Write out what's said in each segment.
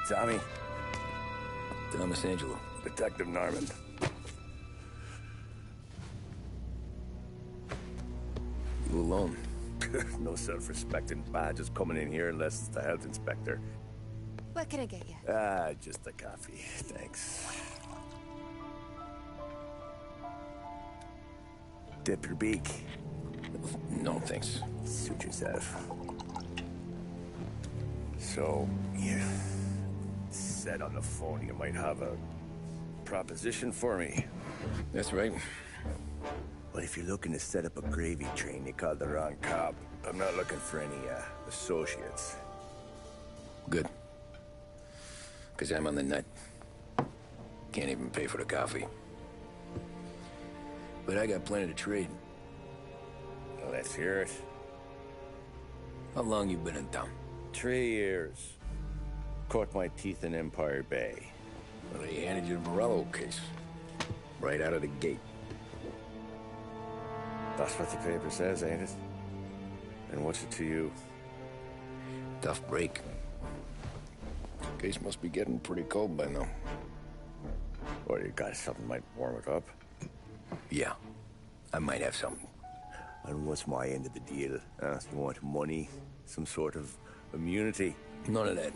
Tommy. Thomas Angelo. Detective Norman. You alone? No self-respecting badges coming in here unless it's the health inspector. What can I get you? Just a coffee. Thanks. Dip your beak. No, thanks. Suit yourself. So, you said on the phone you might have a proposition for me. That's right. Well, if you're looking to set up a gravy train, you called the wrong cop. I'm not looking for any, associates. Good. Because I'm on the nut. Can't even pay for the coffee. But I got plenty to trade. Well, let's hear it. How long you been in town? 3 years. Caught my teeth in Empire Bay. Well, they handed you the Morello case. Right out of the gate. That's what the paper says, ain't it? And what's it to you? Tough break. Case must be getting pretty cold by now. Or you got something might warm it up? Yeah, I might have something. And what's my end of the deal? You want money? Some sort of immunity? None of that.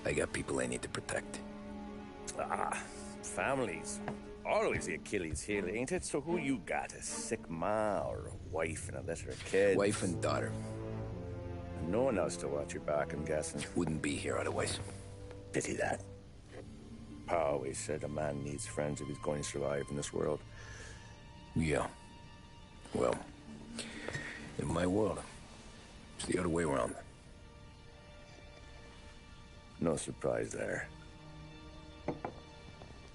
I got people I need to protect. Families. Always the Achilles heel, ain't it? So who you got? A sick ma or a wife and a litter of kids? Wife and daughter. And no one else to watch your back, I'm guessing. Wouldn't be here otherwise. Pity that. Pa always said a man needs friends if he's going to survive in this world. Yeah. Well, in my world, it's the other way around. No surprise there.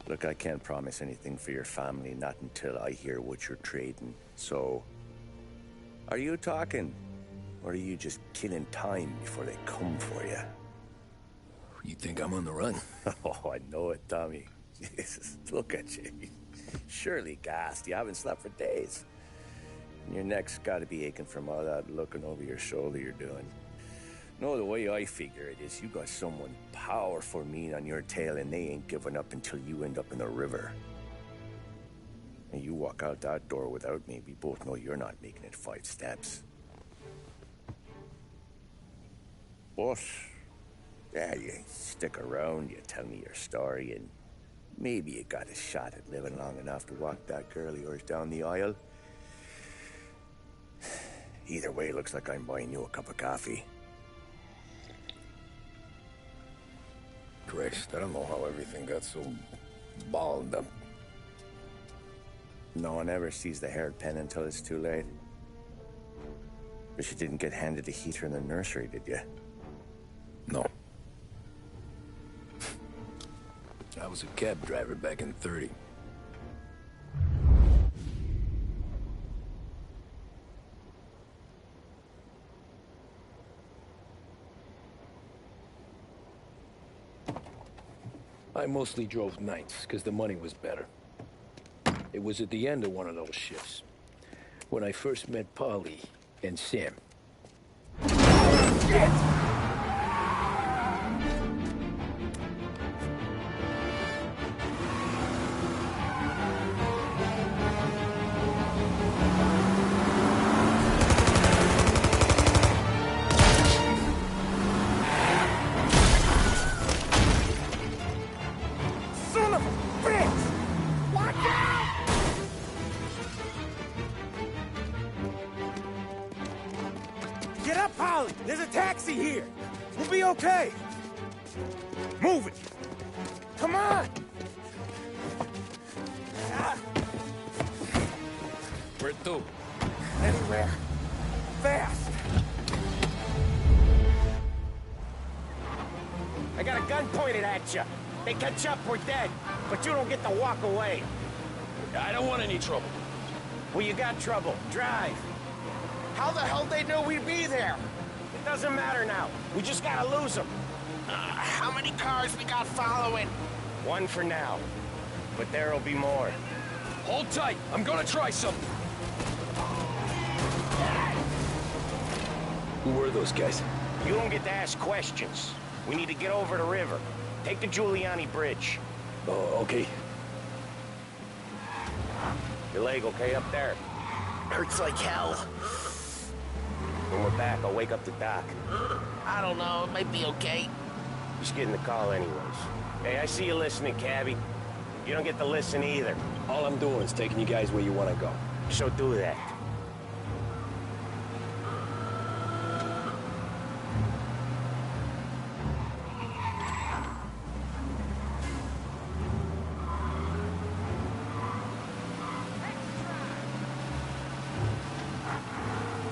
Look, I can't promise anything for your family, not until I hear what you're trading. So, are you talking? Or are you just killing time before they come for you? You think I'm on the run? Oh, I know it, Tommy. Jesus, look at you. Surely gassed. You haven't slept for days. And your neck's got to be aching from all that looking over your shoulder you're doing. No, the way I figure it is you got someone powerful mean on your tail and they ain't giving up until you end up in the river. And you walk out that door without me, we both know you're not making it 5 steps. But, yeah, you stick around, you tell me your story, and maybe you got a shot at living long enough to walk that girl of yours down the aisle. Either way, it looks like I'm buying you a cup of coffee. Christ, I don't know how everything got so balled up. No one ever sees the haired pen until it's too late. But you didn't get handed a heater in the nursery, did you? No. I was a cab driver back in '30. I mostly drove nights, because the money was better. It was at the end of one of those shifts, when I first met Polly and Sam. Shit! Get up, Polly! There's a taxi here! We'll be okay! Move it! Come on! Where to? Anywhere. Fast! I got a gun pointed at you. They catch up, we're dead. But you don't get to walk away. I don't want any trouble. Well, you got trouble. Drive. How the hell they know we'd be there? It doesn't matter now. We just gotta lose them. How many cars we got following? One for now. But there'll be more. Hold tight. I'm gonna try something. Who were those guys? You don't get to ask questions. We need to get over the river. Take the Giuliani Bridge. Oh, okay. Your leg okay up there? Hurts like hell. When we're back, I'll wake up the doc. I don't know, it might be okay. Just getting the call anyways. Hey, I see you listening, cabbie. You don't get to listen either. All I'm doing is taking you guys where you want to go. So do that.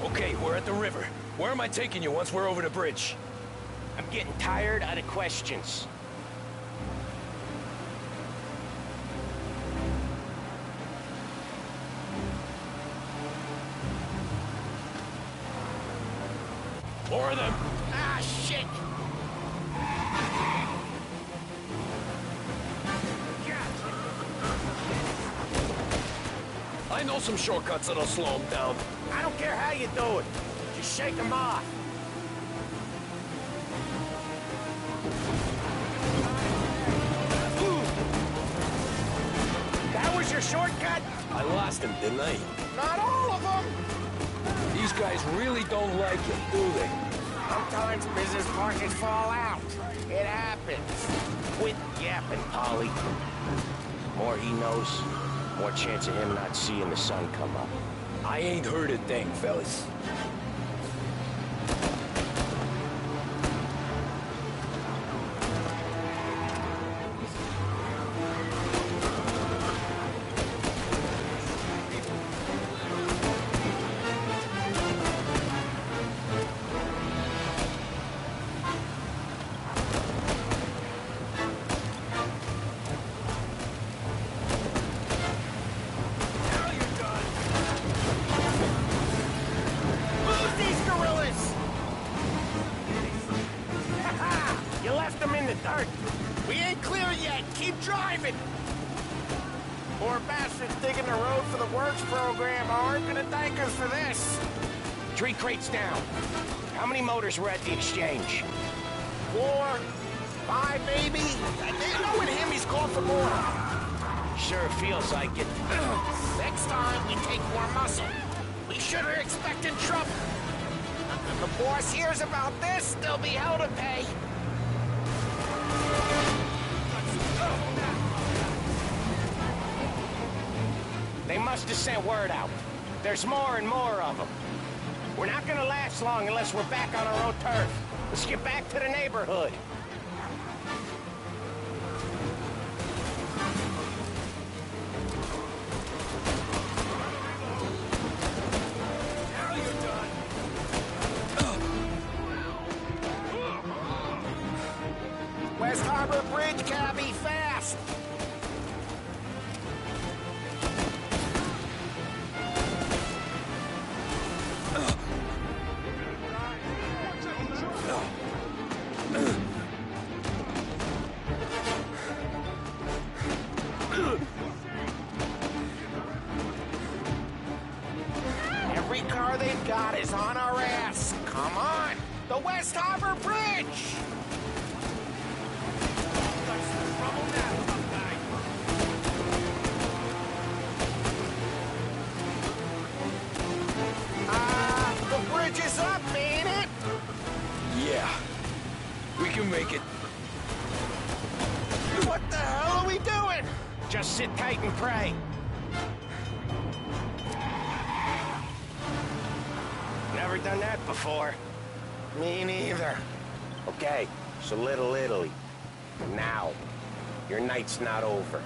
Okay, we're at the river. Where am I taking you once we're over the bridge? I'm getting tired of the questions. More of them. Ah, shit! I know some shortcuts that'll slow them down. I don't care how you do it. Just shake them off. That was your shortcut? I lost him, didn't I? Not all of them. These guys really don't like it, do they? Sometimes business partners fall out. It happens. Quit yapping, Polly. More he knows, more chance of him not seeing the sun come up. I ain't heard a thing, fellas. We ain't clear yet. Keep driving. Poor bastards digging the road for the works program aren't gonna thank us for this. 3 crates down. How many motors were at the exchange? 4, 5 maybe. Knowing him, he's called for more. Sure feels like it. Next time, we take more muscle. We sure are expecting trouble. If the boss hears about this, there'll be hell to pay. They must have sent word out. There's more and more of them. We're not gonna last long unless we're back on our own turf. Let's get back to the neighborhood. West Harbor Bridge, cabby, fast! Every car they've got is on our ass. Come on! The West Harbor Bridge! The bridge is up, ain't it? Yeah. We can make it. What the hell are we doing? Just sit tight and pray. Never done that before. Me neither. Okay, so Little Italy. Now. Your night's not over.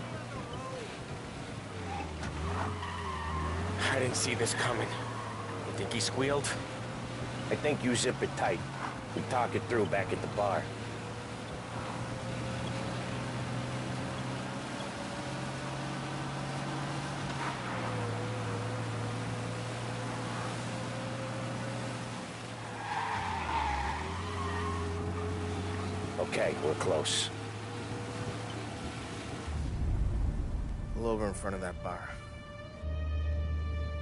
I didn't see this coming. You think he squealed? I think you zip it tight. We talk it through back at the bar. Okay, we're close. Pull over in front of that bar.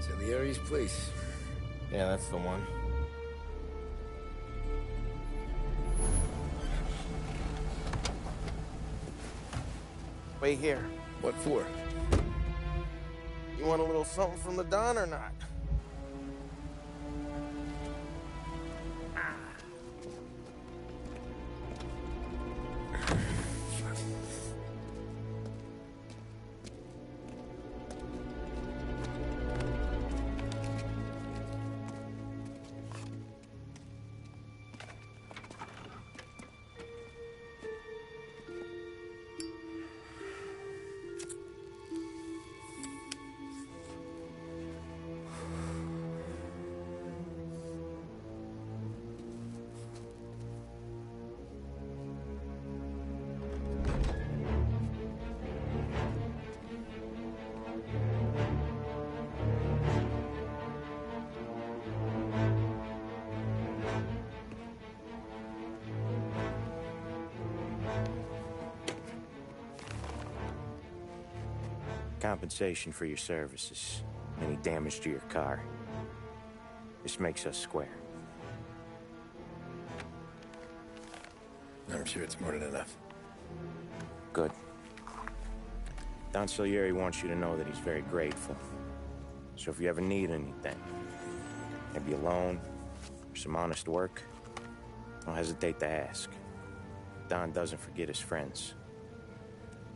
Salieri's place. Yeah, that's the one. Wait here. What for? You want a little something from the Don or not? Compensation for your services. Any damage to your car. This makes us square. I'm sure it's more than enough. Good. Don Salieri wants you to know that he's very grateful. So if you ever need anything, maybe a loan or some honest work, don't hesitate to ask. Don doesn't forget his friends.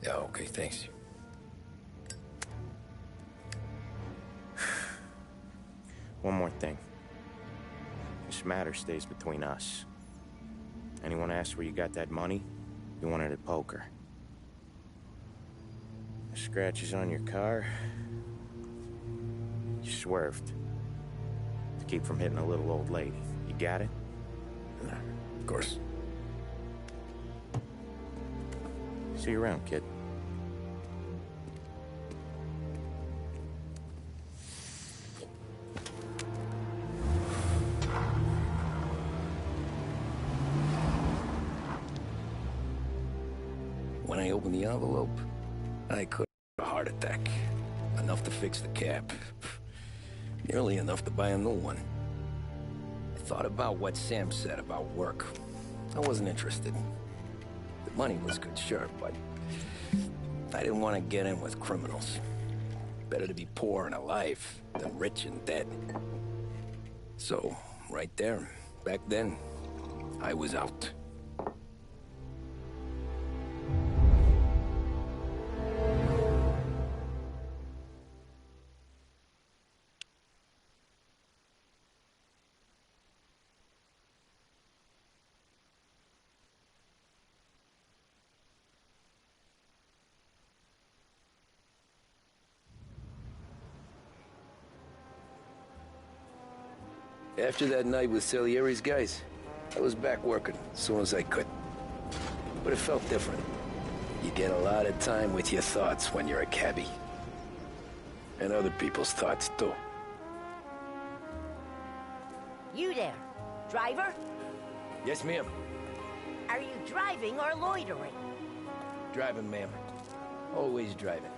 Yeah, okay, thanks. One more thing. This matter stays between us. Anyone asks where you got that money, you won it at poker. The scratches on your car, you swerved. To keep from hitting a little old lady. You got it? Of course. See you around, kid. When I opened the envelope, I could have a heart attack. Enough to fix the cap. Nearly enough to buy a new one. I thought about what Sam said about work. I wasn't interested. The money was good, sure, but I didn't want to get in with criminals. Better to be poor and alive than rich and dead. So, right there, back then, I was out. After that night with Salieri's guys, I was back working as soon as I could. But it felt different. You get a lot of time with your thoughts when you're a cabbie. And other people's thoughts, too. You there, driver? Yes, ma'am. Are you driving or loitering? Driving, ma'am. Always driving.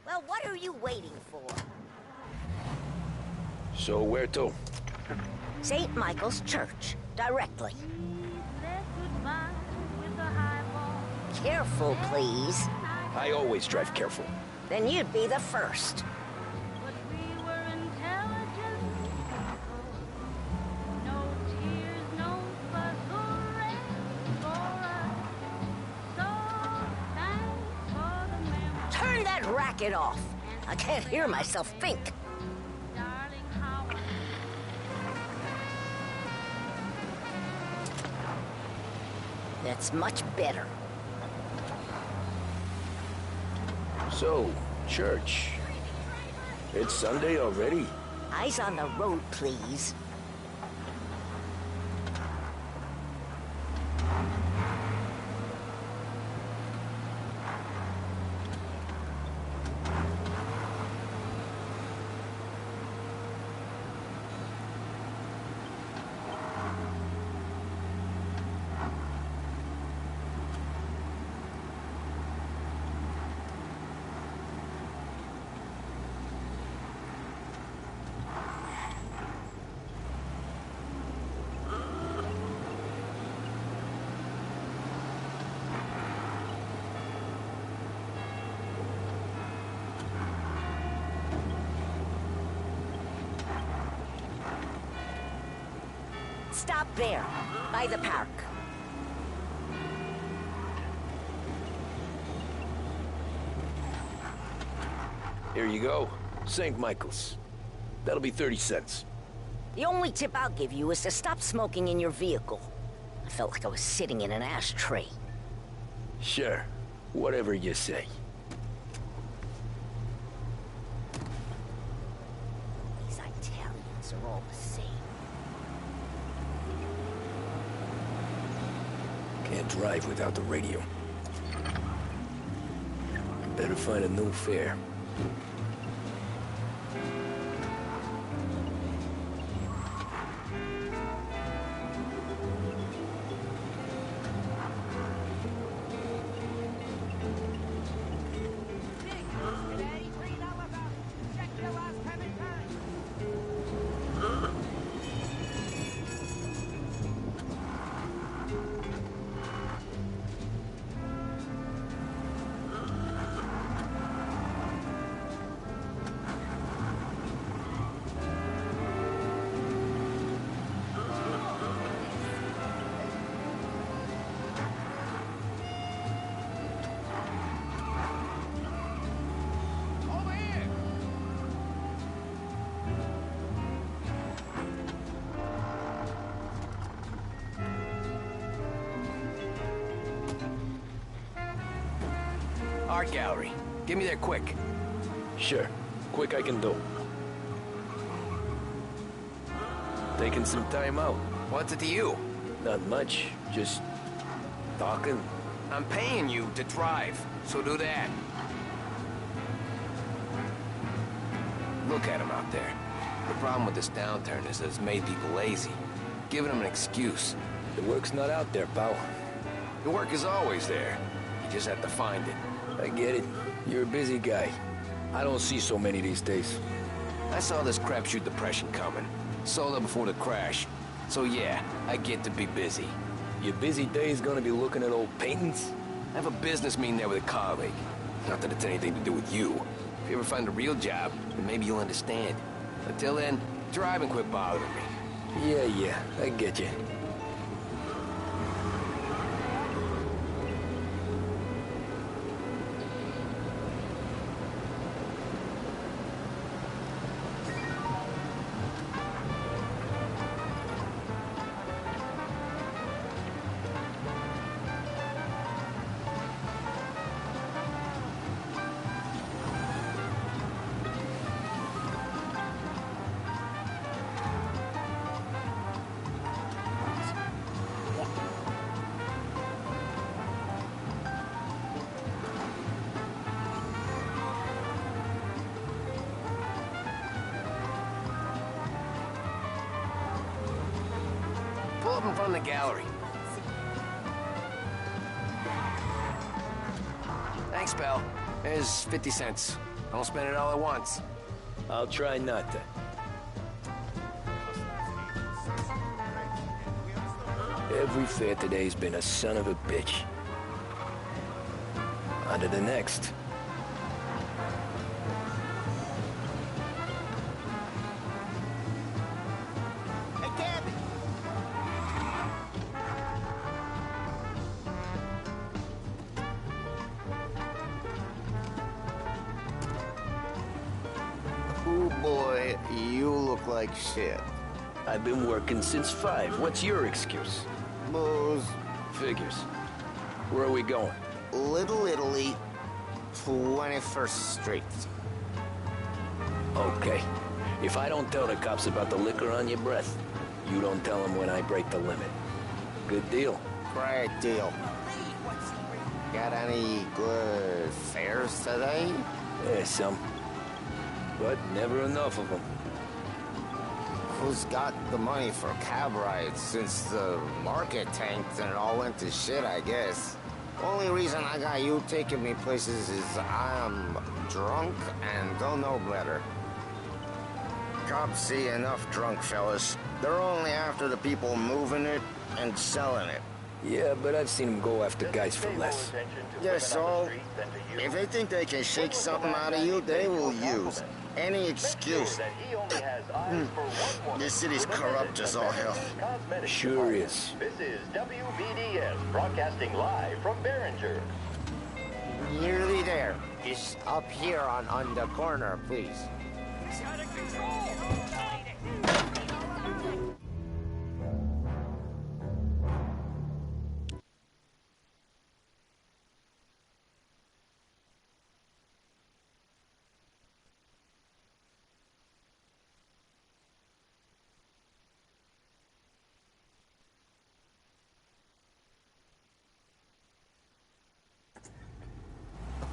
Well, what are you waiting for? So where to? St. Michael's Church, directly. Careful, please. I always drive careful. Then you'd be the first. Turn that racket off. I can't hear myself think. That's much better. So, church. It's Sunday already. Eyes on the road, please. there, by the park. Here you go. St. Michael's. That'll be 30 cents. The only tip I'll give you is to stop smoking in your vehicle. I felt like I was sitting in an ashtray. Sure. Whatever you say. These Italians are all the same. Can't drive without the radio. Better find a new fare. Art gallery. Get me there quick. Sure. Quick I can do. Taking some time out. What's it to you? Not much. Just talking. I'm paying you to drive, so do that. Look at him out there. The problem with this downturn is that it's made people lazy. Giving them an excuse. The work's not out there, pal. The work is always there. You just have to find it. I get it. You're a busy guy. I don't see so many these days. I saw this crapshoot depression coming. Sold it before the crash. So yeah, I get to be busy. Your busy day's gonna be looking at old paintings? I have a business meeting there with a colleague. Not that it's anything to do with you. If you ever find a real job, then maybe you'll understand. Until then, drive and quit bothering me. Yeah, I get you. Pull up in front of the gallery. Thanks, pal. There's 50 cents. Don't spend it all at once. I'll try not to. Every fare today's been a son of a bitch. On to the next. Oh boy, you look like shit. I've been working since 5. What's your excuse? Booze, Figures. Where are we going? Little Italy, 21st Street. Okay. If I don't tell the cops about the liquor on your breath, you don't tell them when I break the limit. Good deal. Great deal. Got any good fares today? Yeah, some. But never enough of them. Who's got the money for cab rides since the market tanked and it all went to shit, I guess? Only reason I got you taking me places is I'm drunk and don't know better. Cops see enough drunk fellas. They're only after the people moving it and selling it. Yeah, but I've seen them go after guys for less. Yes, so if they think they can shake something out of you, they will use it. Any excuse. This city's corrupt as all hell. Sure is. This is WBDS broadcasting live from Behringer. Nearly there. Just up here on the corner, please. It's out of control!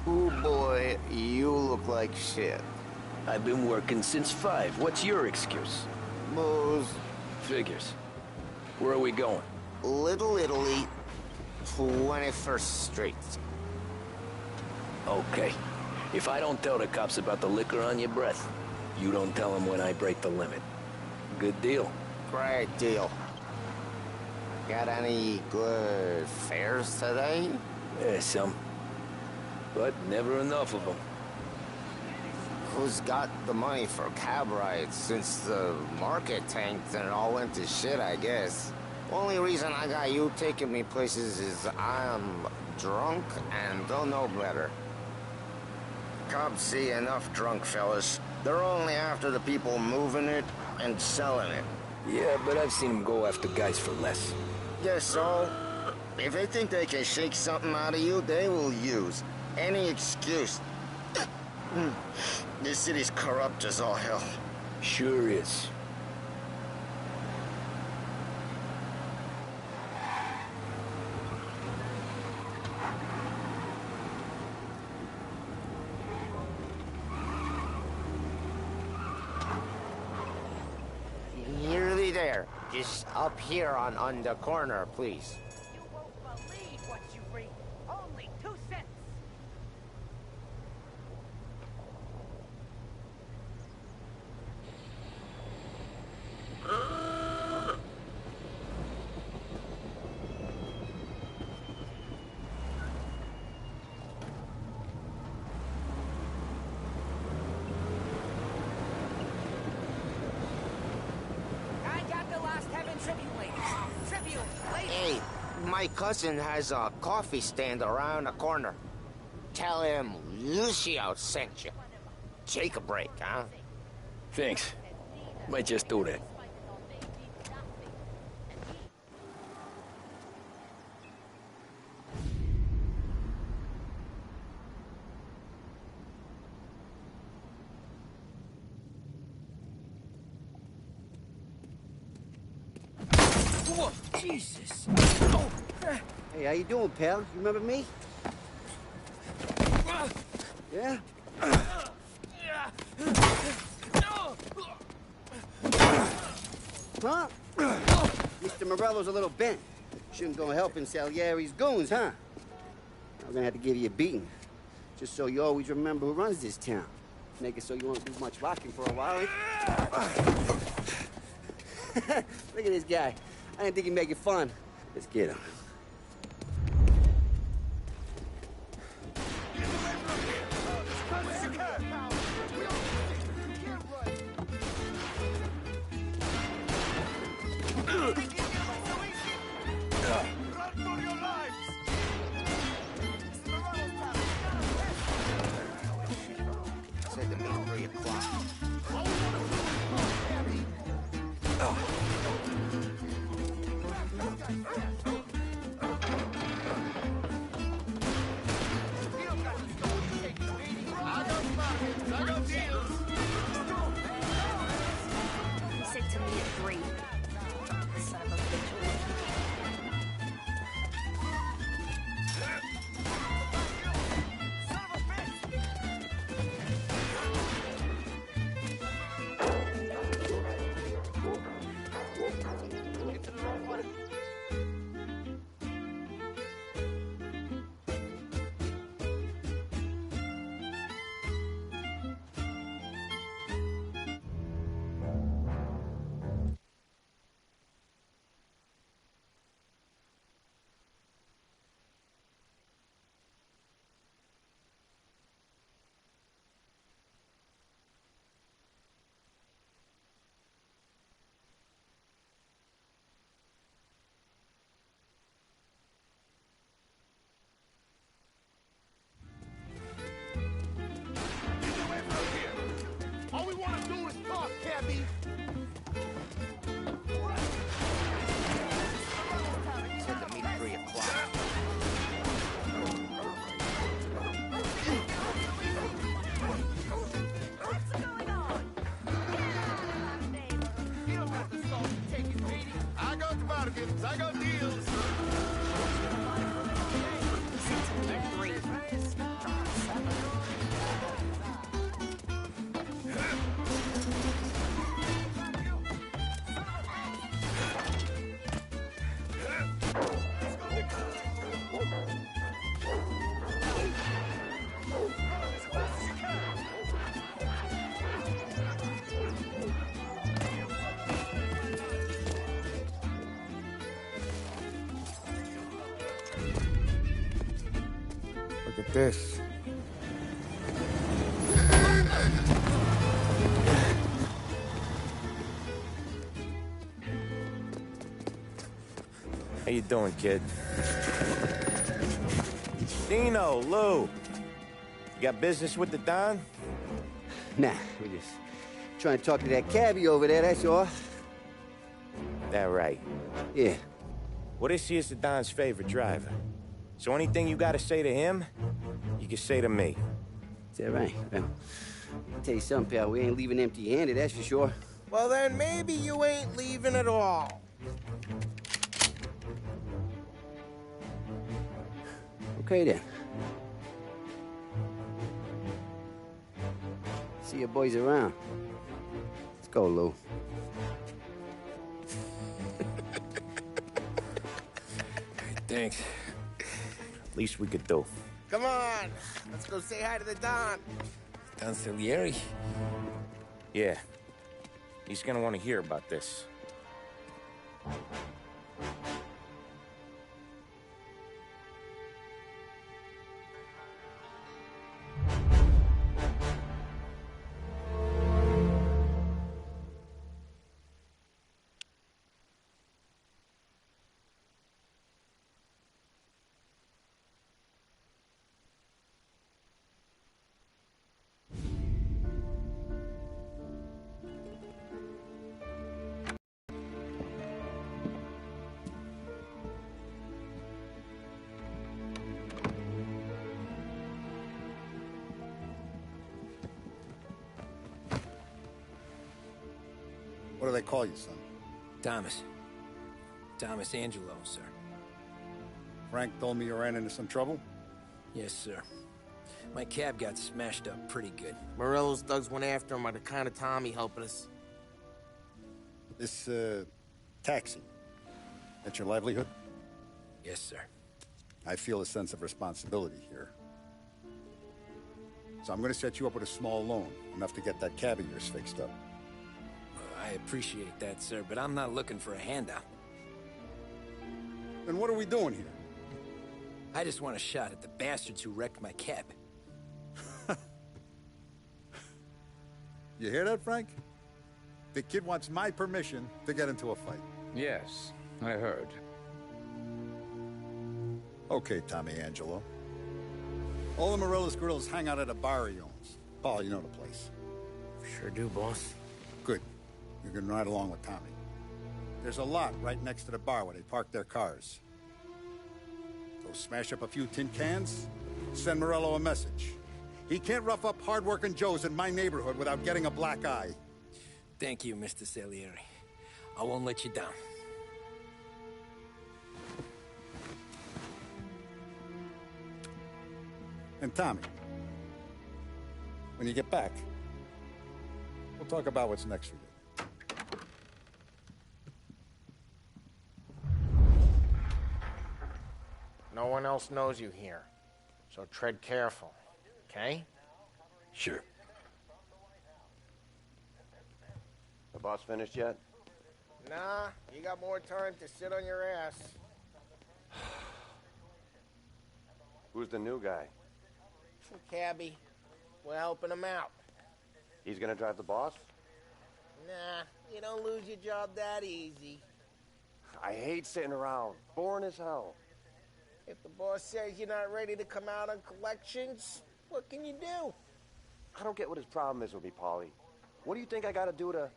Oh boy, you look like shit. I've been working since 5. What's your excuse? Booze. Figures. Where are we going? Little Italy, 21st Street. Okay. If I don't tell the cops about the liquor on your breath, you don't tell them when I break the limit. Good deal. Great deal. Got any good fares today? Yeah, some. But never enough of them. Who's got the money for cab rides since the market tanked and it all went to shit, I guess? Only reason I got you taking me places is I'm drunk and don't know better. Cops see enough drunk fellas. They're only after the people moving it and selling it. Yeah, but I've seen them go after guys for less. Guess so. If they think they can shake something out of you, they will use any excuse. This city's corrupt as all hell. Sure is. Nearly there. Just up here on the corner, please. You won't believe what you read. Only 2 cents. I got the last heaven tribute, ladies. Tribute, ladies. Hey, my cousin has a coffee stand around the corner. Tell him Lucio sent you. Take a break, huh? Thanks. Might just do that. Whoa, Jesus. Hey, how you doing, pal? You remember me? Yeah? Huh? Mr. Morello's a little bent. Shouldn't go helping Salieri's goons, huh? I'm gonna have to give you a beating. Just so you always remember who runs this town. Make it so you won't do much rocking for a while, eh? Look at this guy. I didn't think he'd make it fun. Let's get him. Said to me 3 o'clock. He said to me at 3. Son of a bitch. cabbie. Said to meet 3 o'clock. I got bargains, I got deals. Look at this. How you doing, kid? Dino, Lou. You got business with the Don? Nah, we just trying to talk to that cabbie over there, that's all. That right. Yeah. Well, this here's the Don's favorite driver. So anything you gotta say to him, you can say to me. Is that right? Well, I'll tell you something, pal. We ain't leaving empty-handed, that's for sure. Well, then maybe you ain't leaving at all. Okay, then. See your boys around. Let's go, Lou. Thanks. Least we could do. Come on, let's go say hi to the Don. Don Salieri? Yeah. He's gonna want to hear about this. What do they call you, son? Thomas. Thomas Angelo, sir. Frank told me you ran into some trouble? Yes, sir. My cab got smashed up pretty good. Morello's thugs went after him by the kind of Tommy helping us. This, taxi. That's your livelihood? Yes, sir. I feel a sense of responsibility here. So I'm gonna set you up with a small loan, enough to get that cab of yours fixed up. I appreciate that, sir, but I'm not looking for a handout. Then what are we doing here? I just want a shot at the bastards who wrecked my cab. You hear that, Frank? The kid wants my permission to get into a fight. Yes, I heard. Okay, Tommy Angelo. All the Morello's grills hang out at a bar he owns. Paul, you know the place. Sure do, boss. Good. You can ride along with Tommy. There's a lot right next to the bar where they park their cars. Go smash up a few tin cans, send Morello a message. He can't rough up hard-working Joes in my neighborhood without getting a black eye. Thank you, Mr. Salieri. I won't let you down. And Tommy, when you get back, we'll talk about what's next for you. No one else knows you here, so tread careful, okay? Sure. The boss finished yet? Nah, you got more time to sit on your ass. Who's the new guy? Some cabbie. We're helping him out. He's gonna drive the boss? Nah, you don't lose your job that easy. I hate sitting around. Boring as hell. If the boss says you're not ready to come out on collections, what can you do? I don't get what his problem is with me, Paulie. What do you think I gotta do to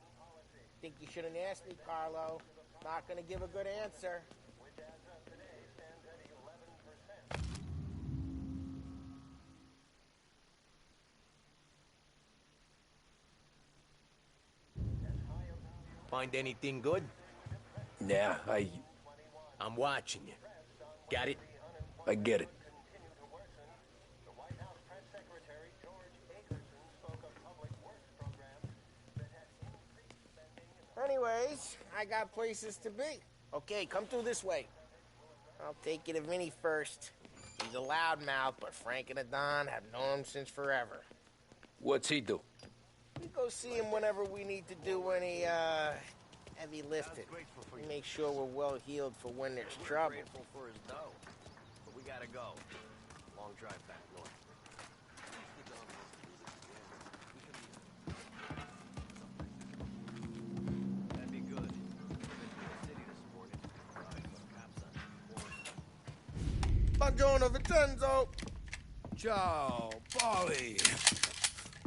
Think you shouldn't ask me, Carlo. Not gonna give a good answer. Find anything good? Yeah, I'm watching you. Got it? I get it. Anyways, I got places to be. Okay, come through this way. I'll take you to Vinny first. He's a loudmouth, but Frank and the Don have known him since forever. What's he do? We go see him whenever we need to do any, heavy lifting. We make sure we're well healed for when there's trouble. Grateful for his dough. But we gotta go. Long drive back north. That'd be good. Buongiorno, Vincenzo! Ciao, Polly.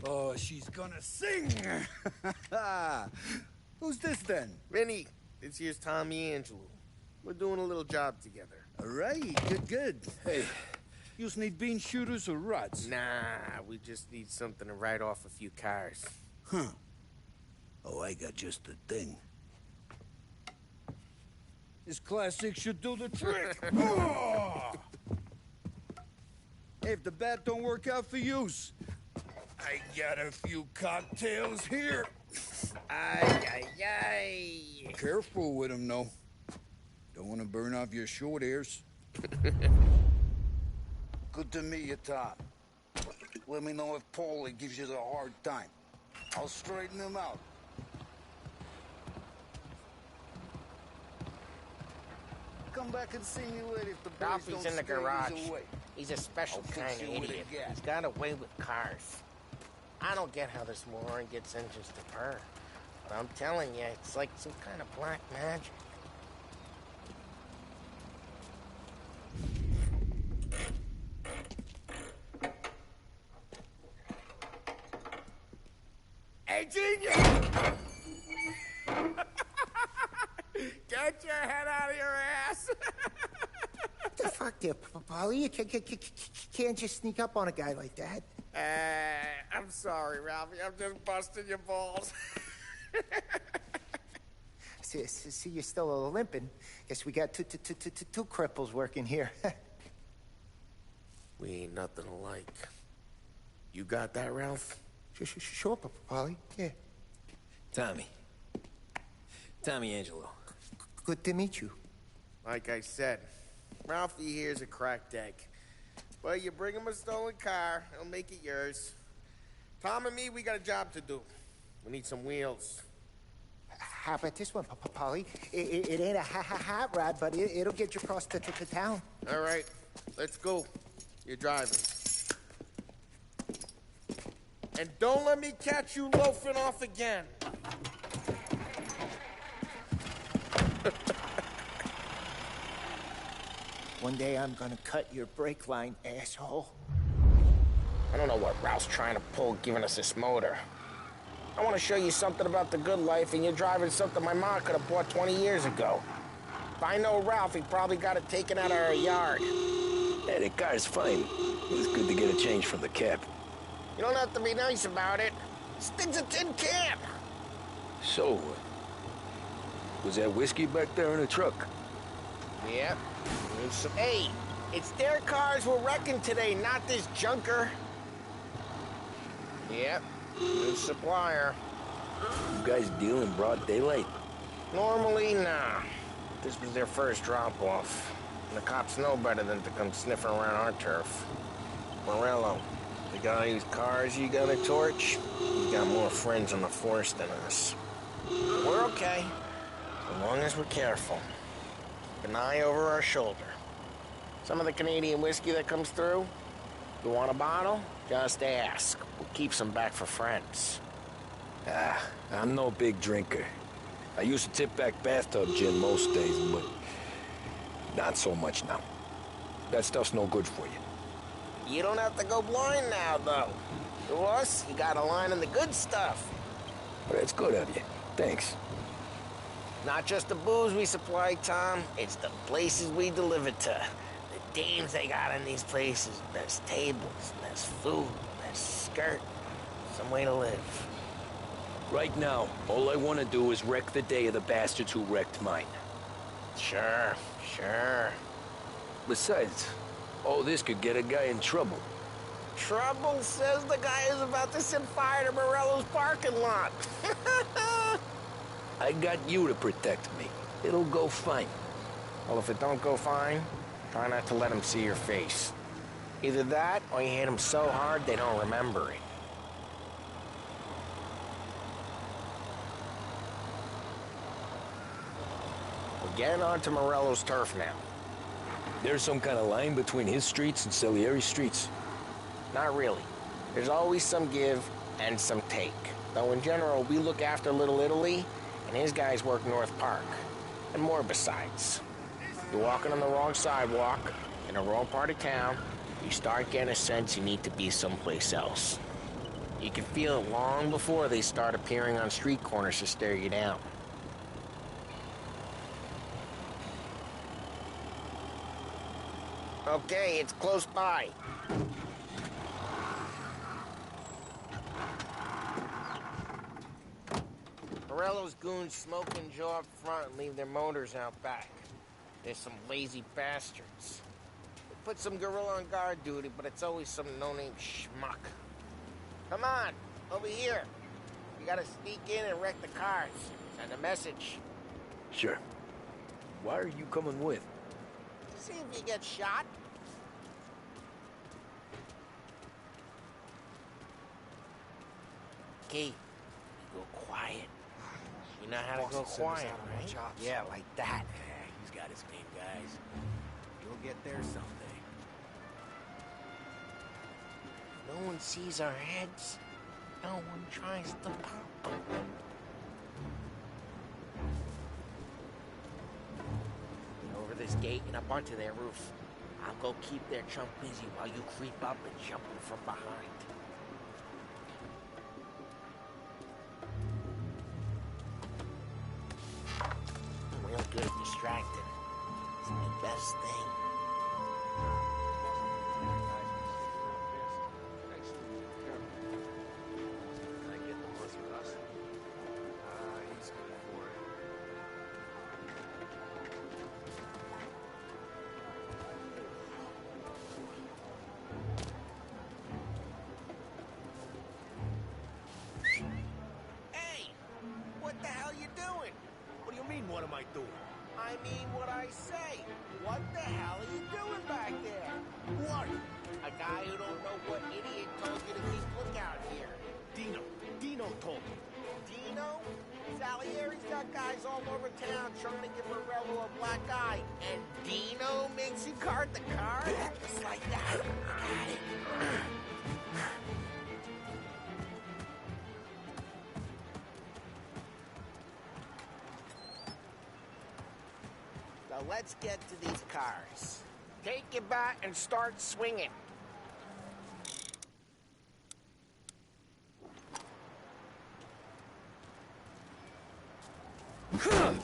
Oh, she's gonna sing. Who's this then? Vinny, this here's Tommy Angelo. We're doing a little job together. All right, good. Hey, you need bean shooters or rods? Nah, we just need something to write off a few cars. Huh. Oh, I got just the thing. This classic should do the trick. Oh! Hey, if the bat don't work out for yous, I got a few cocktails here. Ay. Careful with them, though. Don't want to burn off your short hairs. Good to meet you, Tom. Let me know if Paulie gives you the hard time. I'll straighten him out. Come back and see me later if the boys Ralphie's don't in the scare garage. yous away. He's a special I'll kind fix of you with a idiot. gat. He's got a way with cars. I don't get how this moron gets in just a purr. But I'm telling you, it's like some kind of black magic. Hey, genius! Get your head out of your ass! What the fuck there, Polly? You can't just sneak up on a guy like that. I'm sorry, Ralphie. I'm just busting your balls. See, you're still limping. Guess we got two cripples working here. We ain't nothing alike. You got that, Ralph? Sure, Polly. Yeah. Tommy Angelo. Good to meet you. Like I said, Ralphie here's a cracked egg. Well, you bring him a stolen car, he'll make it yours. Tom and me, we got a job to do. We need some wheels. How about this one, Polly? It ain't a hot rod, but it'll get you across to town. All right, let's go. You're driving. And don't let me catch you loafing off again. One day I'm gonna cut your brake line, asshole. I don't know what Ralph's trying to pull giving us this motor. I want to show you something about the good life, and you're driving something my mom could have bought 20 years ago. If I know Ralph, he probably got it taken out of our yard. Hey, the car's fine. It's good to get a change from the cab. You don't have to be nice about it. Stig's a tin can. So, was that whiskey back there in the truck? Yep. Hey, it's their cars we're wrecking today, not this junker. Yep. New supplier. You guys deal in broad daylight? Normally, nah. This was their first drop-off. And the cops know better than to come sniffing around our turf. Morello, the guy whose cars you got a torch, he's got more friends on the force than us. We're okay, as long as we're careful. Keep an eye over our shoulder. Some of the Canadian whiskey that comes through, you want a bottle? Just ask. We'll keep some back for friends. I'm no big drinker. I used to tip back bathtub gin most days, but not so much now. That stuff's no good for you. You don't have to go blind now, though. To us, you got a line on the good stuff. Well, that's good of you. Thanks. Not just the booze we supply, Tom. It's the places we deliver to. The dames they got in these places. Best tables, best food, best skirt. Some way to live. Right now, all I want to do is wreck the day of the bastards who wrecked mine. Sure. Besides, all this could get a guy in trouble. Trouble says the guy is about to set fire to Morello's parking lot. I got you to protect me. It'll go fine. Well, if it don't go fine, try not to let him see your face. Either that, or you hit him so hard they don't remember it. We're getting onto Morello's turf now. There's some kind of line between his streets and Salieri's streets? Not really. There's always some give and some take. Though in general, we look after Little Italy, and his guys work North Park. And more besides. You're walking on the wrong sidewalk, in the wrong part of town, you start getting a sense you need to be someplace else. You can feel it long before they start appearing on street corners to stare you down. Okay, it's close by. Morello's goons smoke and jaw up front and leave their motors out back. They're some lazy bastards. They put some gorilla on guard duty, but it's always some no-name schmuck. Come on, over here. You gotta sneak in and wreck the cars. Send a message. Sure. Why are you coming with? See if you get shot. Key, you go quiet. You know how to go quiet, right? Yeah, like that. Yeah, he's got his game, guys. You'll get there someday. No one sees our heads. No one tries to pop them. Over this gate and up onto their roof. I'll go keep their chump busy while you creep up and jump them from behind. Real good at distracting. It's the best thing. Can I get the ones for us? He's good for it. Hey! What the hell you doing? What do you mean, what am I doing? I mean what I say. What the hell are you doing back there? What? A guy who don't know what idiot told you to keep lookout here. Dino told me. Dino? Salieri's got guys all over town trying to give Morello a black eye. And Dino makes you cart the car? Just like that. Got it. So let's get to these cars. Take your bat and start swinging.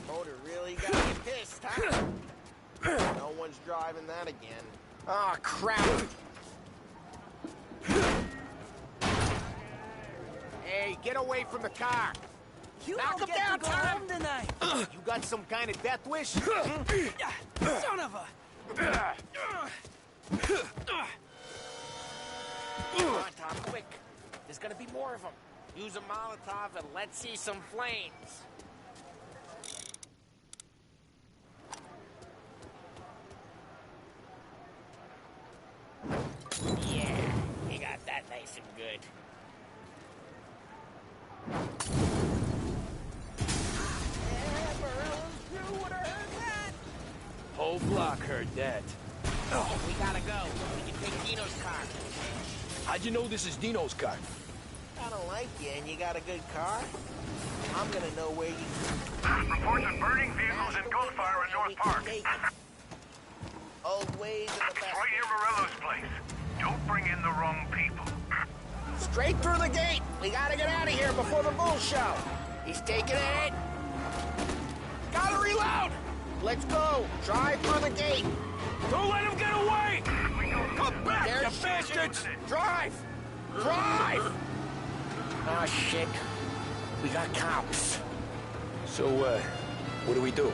Motor really got you pissed, huh? No one's driving that again. Oh, crap. Hey, get away from the car! You Knock don't him get down, to go Tom! home tonight. You got some kind of death wish? Son of a... Come on, Tom, quick. There's gonna be more of them. Use a Molotov and let's see some flames. Yeah, you got that nice and good. Yeah, Morello's crew would have heard that. Whole block heard that. We gotta go. We can take Dino's car. How'd you know this is Dino's car? I don't like you and you got a good car. I'm gonna know where you... Reports of burning vehicles and gunfire in North Park. Old ways are the best. Right near Morello's place. Don't bring in the wrong people. Straight through the gate. We gotta get out of here before the bull show. He's taking a hit. Go! Reload! Let's go! Drive through the gate! Don't let him get away! Come back, you bastards! Drive! Drive! Oh, shit. We got cops. So, what do we do?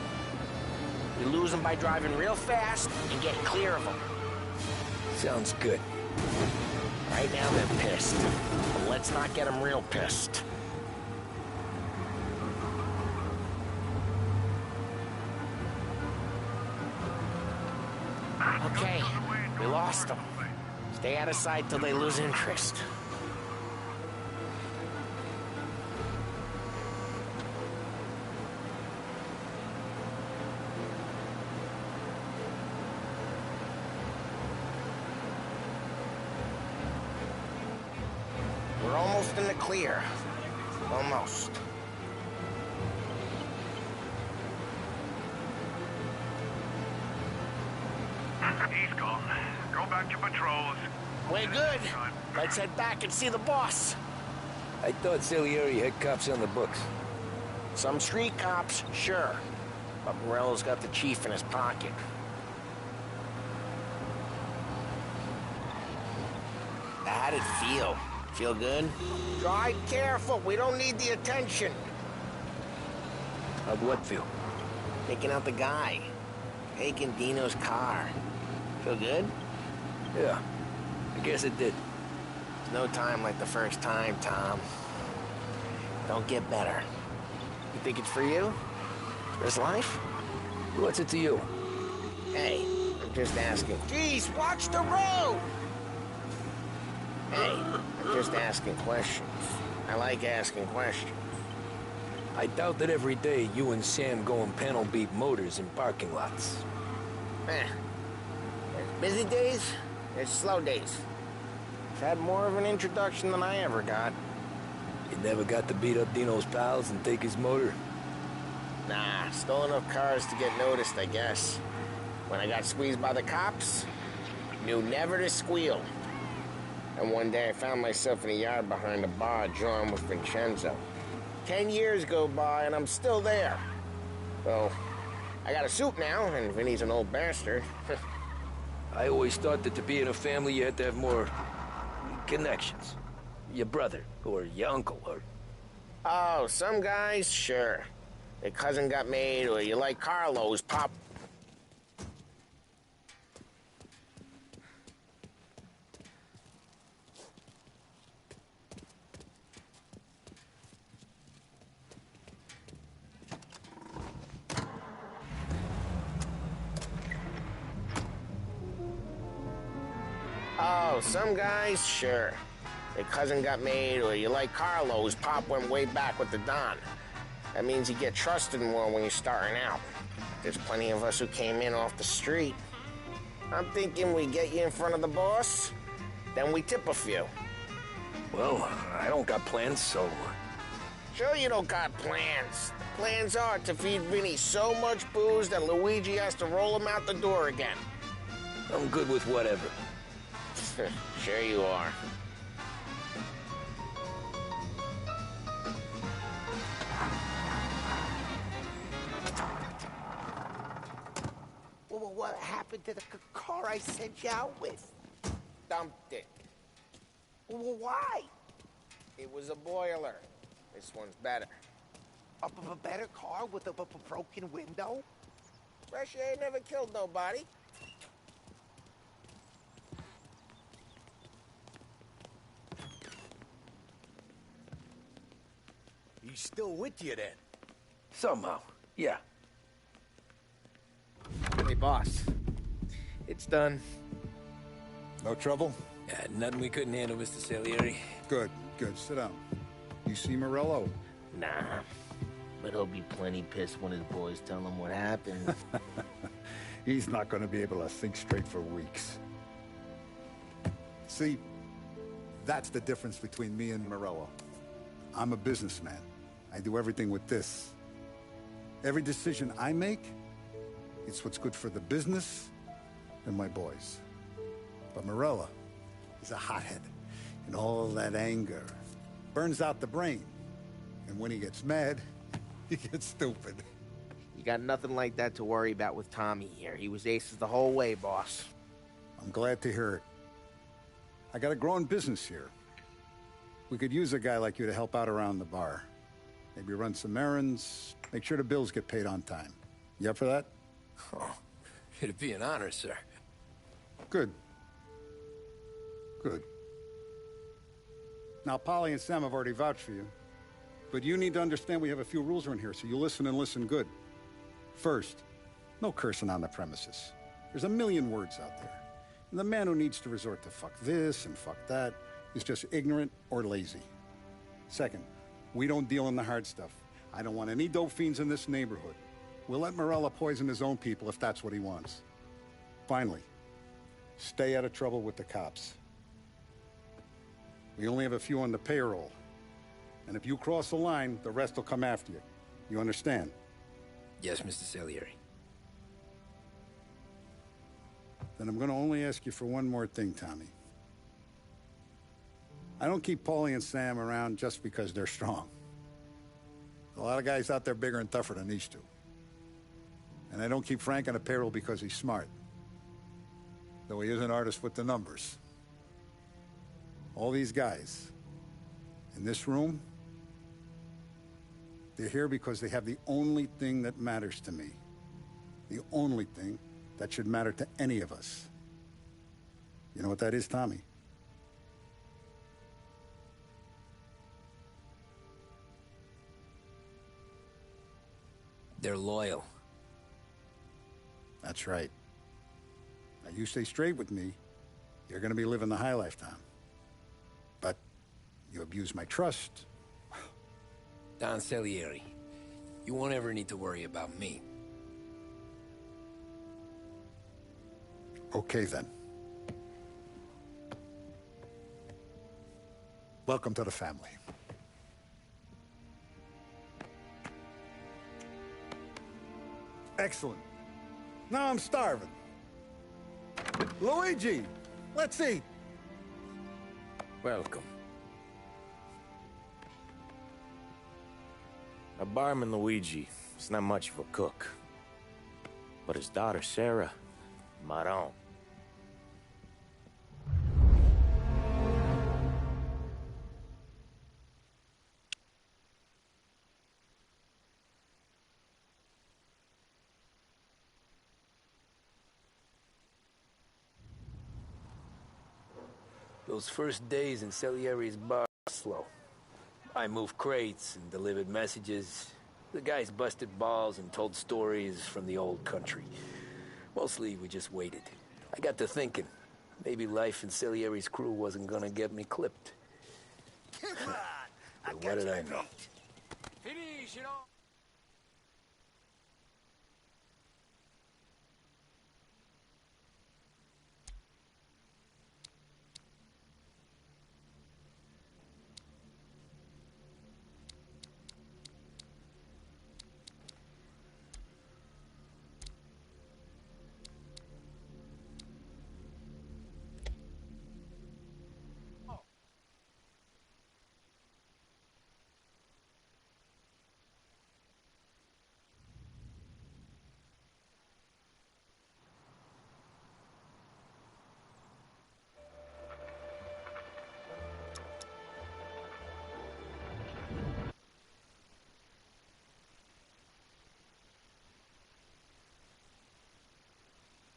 We lose them by driving real fast and getting clear of them. Sounds good. Right now they're pissed. But let's not get them real pissed. Okay, we lost them. Stay out of sight till they lose interest. We're almost in the clear. Almost. He's gone. Go back to patrols. We're good. Let's head back and see the boss. I thought Salieri had cops on the books. Some street cops, sure. But Morello's got the chief in his pocket. How'd it feel? Feel good? Drive careful. We don't need the attention. How'd what feel? Taking out the guy. Taking Dino's car. Feel good? Yeah, I guess it did. There's no time like the first time, Tom. Don't get better. You think it's for you? For his life? What's it to you? Hey, I'm just asking. Jeez, watch the road! Hey, I'm just asking questions. I like asking questions. I doubt that every day you and Sam go and panel beat motors in parking lots. There's busy days, there's slow days. I've had more of an introduction than I ever got. You never got to beat up Dino's pals and take his motor? Nah, stole enough cars to get noticed, I guess. When I got squeezed by the cops, knew never to squeal. And one day I found myself in a yard behind a bar drawing with Vincenzo. 10 years go by and I'm still there. So, I got a suit now, and Vinny's an old bastard. I always thought that to be in a family you had to have more connections. Your brother, or your uncle, or... Oh, some guys, sure. Their cousin got made, or you like Carlo's pop... Oh, some guys, sure. Their cousin got made, or you like Carlo's pop went way back with the Don. That means you get trusted more when you're starting out. There's plenty of us who came in off the street. I'm thinking we get you in front of the boss, then we tip a few. Well, I don't got plans, so... Sure you don't got plans. The plans are to feed Vinny so much booze that Luigi has to roll him out the door again. I'm good with whatever. Sure you are. Well, what happened to the car I sent you out with? Dumped it. Well, why? It was a boiler. This one's better. A better car with a broken window? Fresh air never killed nobody. He's still with you, then? Somehow, yeah. Hey, boss. It's done. No trouble? Nothing we couldn't handle, Mr. Salieri. Good, good. Sit down. You see Morello? Nah. But he'll be plenty pissed when his boys tell him what happened. He's not going to be able to think straight for weeks. See, that's the difference between me and Morello. I'm a businessman. I do everything with this. Every decision I make, it's what's good for the business and my boys. But Morello is a hothead, and all that anger burns out the brain. And when he gets mad, he gets stupid. You got nothing like that to worry about with Tommy here. He was aces the whole way, boss. I'm glad to hear it. I got a growing business here. We could use a guy like you to help out around the bar. Maybe run some errands, make sure the bills get paid on time. You up for that? Oh, it'd be an honor, sir. Good. Good. Now, Polly and Sam have already vouched for you. But you need to understand we have a few rules around here, so you listen and listen good. First, no cursing on the premises. There's a million words out there. And the man who needs to resort to fuck this and fuck that is just ignorant or lazy. Second, we don't deal in the hard stuff. I don't want any dope fiends in this neighborhood. We'll let Morella poison his own people if that's what he wants. Finally, stay out of trouble with the cops. We only have a few on the payroll. And if you cross the line, the rest will come after you. You understand? Yes, Mr. Salieri. Then I'm going to only ask you for one more thing, Tommy. I don't keep Paulie and Sam around just because they're strong. A lot of guys out there bigger and tougher than these two. And I don't keep Frank on the payroll because he's smart. Though he is an artist with the numbers. All these guys in this room, they're here because they have the only thing that matters to me. The only thing that should matter to any of us. You know what that is, Tommy? They're loyal. That's right. Now, you stay straight with me, you're gonna be living the high life, Tom. But you abuse my trust. Don Salieri, you won't ever need to worry about me. Okay, then. Welcome to the family. Excellent. Now I'm starving. Luigi, let's eat. Welcome. Our barman Luigi is not much of a cook. But his daughter Sarah, Maron. Those first days in Salieri's bar were slow. I moved crates and delivered messages. The guys busted balls and told stories from the old country. Mostly, we just waited. I got to thinking, maybe life in Salieri's crew wasn't gonna get me clipped. Come on, But what did I know? Finish it all.